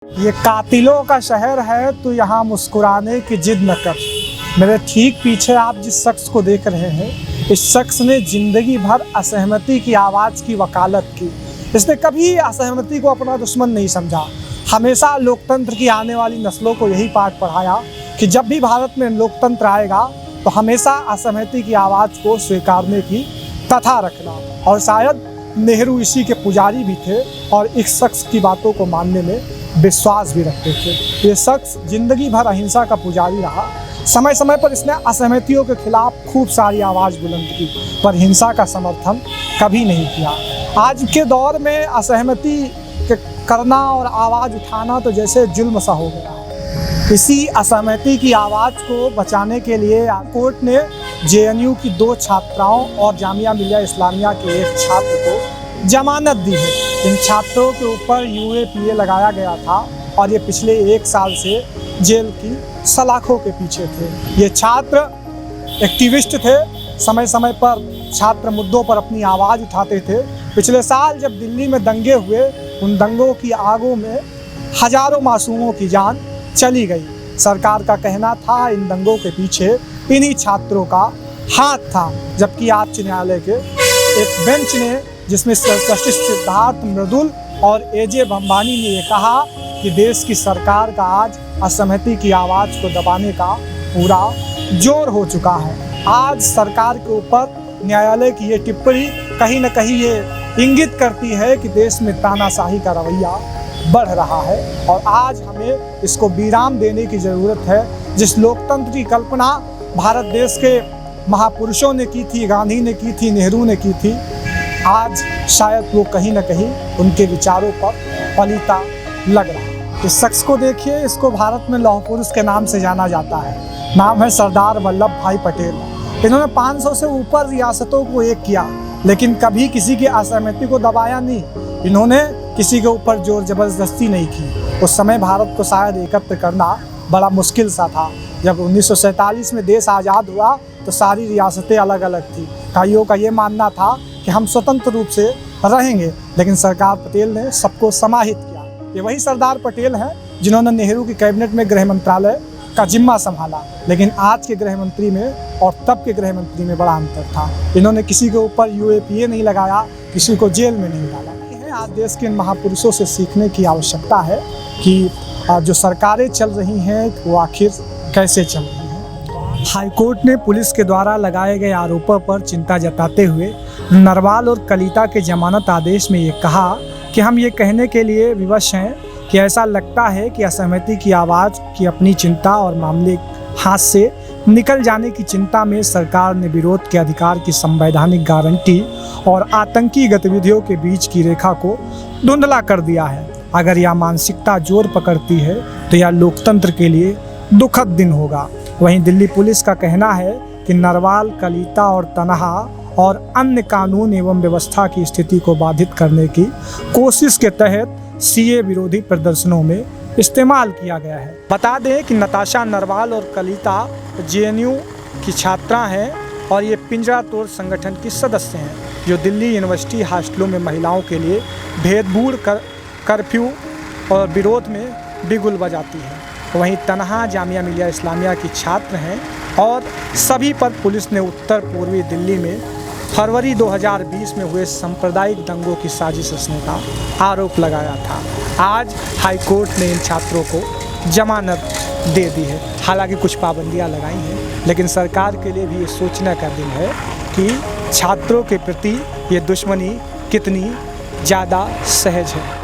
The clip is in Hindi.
ये कातिलों का शहर है तो यहाँ मुस्कुराने की जिद न कर। मेरे ठीक पीछे आप जिस शख्स को देख रहे हैं, इस शख्स ने जिंदगी भर असहमति की आवाज़ की वकालत की। इसने कभी असहमति को अपना दुश्मन नहीं समझा। हमेशा लोकतंत्र की आने वाली नस्लों को यही पाठ पढ़ाया कि जब भी भारत में लोकतंत्र आएगा तो हमेशा असहमति की आवाज़ को स्वीकारने की तथा रखना। और शायद नेहरू इसी के पुजारी भी थे और इस शख्स की बातों को मानने में विश्वास भी रखते थे। ये शख्स जिंदगी भर अहिंसा का पुजारी रहा। समय समय पर इसने असहमतियों के खिलाफ खूब सारी आवाज़ बुलंद की, पर हिंसा का समर्थन कभी नहीं किया। आज के दौर में असहमति करना और आवाज़ उठाना तो जैसे जुल्म सा हो गया है। इसी असहमति की आवाज़ को बचाने के लिए कोर्ट ने JNU की 2 छात्राओं और जामिया मिलिया इस्लामिया के एक छात्र को जमानत दी है। इन छात्रों के ऊपर UAPA लगाया गया था और ये पिछले 1 साल से जेल की सलाखों के पीछे थे। ये छात्र एक्टिविस्ट थे, समय समय पर छात्र मुद्दों पर अपनी आवाज़ उठाते थे। पिछले साल जब दिल्ली में दंगे हुए, उन दंगों की आगों में हजारों मासूमों की जान चली गई। सरकार का कहना था इन दंगों के पीछे इन्हीं छात्रों का हाथ था, जबकि आज न्यायालय के एक बेंच ने, जिसमें जस्टिस सिद्धार्थ मृदुल और AJ बंबानी ने ये कहा कि देश की सरकार का आज असहमति की आवाज़ को दबाने का पूरा जोर हो चुका है। आज सरकार के ऊपर न्यायालय की ये टिप्पणी कहीं न कहीं ये इंगित करती है कि देश में तानाशाही का रवैया बढ़ रहा है और आज हमें इसको विराम देने की ज़रूरत है। जिस लोकतंत्र की कल्पना भारत देश के महापुरुषों ने की थी, गांधी ने की थी, नेहरू ने की थी, आज शायद वो कहीं न कहीं उनके विचारों पर फलीता लग रहा है। इस शख्स को देखिए, इसको भारत में लौह पुरुष के नाम से जाना जाता है। नाम है सरदार वल्लभ भाई पटेल। इन्होंने 500 से ऊपर रियासतों को एक किया, लेकिन कभी किसी की असहमति को दबाया नहीं। इन्होंने किसी के ऊपर जोर जबरदस्ती नहीं की। उस समय भारत को शायद एकत्र करना बड़ा मुश्किल सा था। जब 1947 में देश आज़ाद हुआ तो सारी रियासतें अलग अलग थी। कईयों का ये मानना था कि हम स्वतंत्र रूप से रहेंगे, लेकिन सरदार पटेल ने सबको समाहित किया। ये वही सरदार पटेल हैं जिन्होंने नेहरू की कैबिनेट में गृह मंत्रालय का जिम्मा संभाला, लेकिन आज के गृह मंत्री में और तब के गृह मंत्री में बड़ा अंतर था। इन्होंने किसी के ऊपर UAPA नहीं लगाया, किसी को जेल में नहीं डाला। आज देश के इन महापुरुषों से सीखने की आवश्यकता है कि जो सरकारें चल रही हैं वो आखिर कैसे चल रही हैं। हाईकोर्ट ने पुलिस के द्वारा लगाए गए आरोपों पर चिंता जताते हुए नरवाल और कलिता के जमानत आदेश में ये कहा कि हम ये कहने के लिए विवश हैं कि ऐसा लगता है कि असहमति की आवाज़ की अपनी चिंता और मामले हाथ से निकल जाने की चिंता में सरकार ने विरोध के अधिकार की संवैधानिक गारंटी और आतंकी गतिविधियों के बीच की रेखा को धुंधला कर दिया है। अगर यह मानसिकता जोर पकड़ती है तो यह लोकतंत्र के लिए दुखद दिन होगा। वहीं दिल्ली पुलिस का कहना है कि नरवाल, कलिता और तनहा और अन्य कानून एवं व्यवस्था की स्थिति को बाधित करने की कोशिश के तहत CA विरोधी प्रदर्शनों में इस्तेमाल किया गया है। बता दें कि नताशा नरवाल और कलिता JNU की छात्रा हैं और ये पिंजरा तोड़ संगठन की सदस्य हैं, जो दिल्ली यूनिवर्सिटी हॉस्टलों में महिलाओं के लिए भेदभाव कर्फ्यू और विरोध में बिगुल बजाती है। वहीं तनहा जामिया मिलिया इस्लामिया की छात्र हैं और सभी पर पुलिस ने उत्तर पूर्वी दिल्ली में फरवरी 2020 में हुए सांप्रदायिक दंगों की साजिश रचने का आरोप लगाया था। आज हाईकोर्ट ने इन छात्रों को जमानत दे दी है। हालांकि कुछ पाबंदियां लगाई हैं, लेकिन सरकार के लिए भी ये सोचने का दिन है कि छात्रों के प्रति ये दुश्मनी कितनी ज़्यादा सहज है।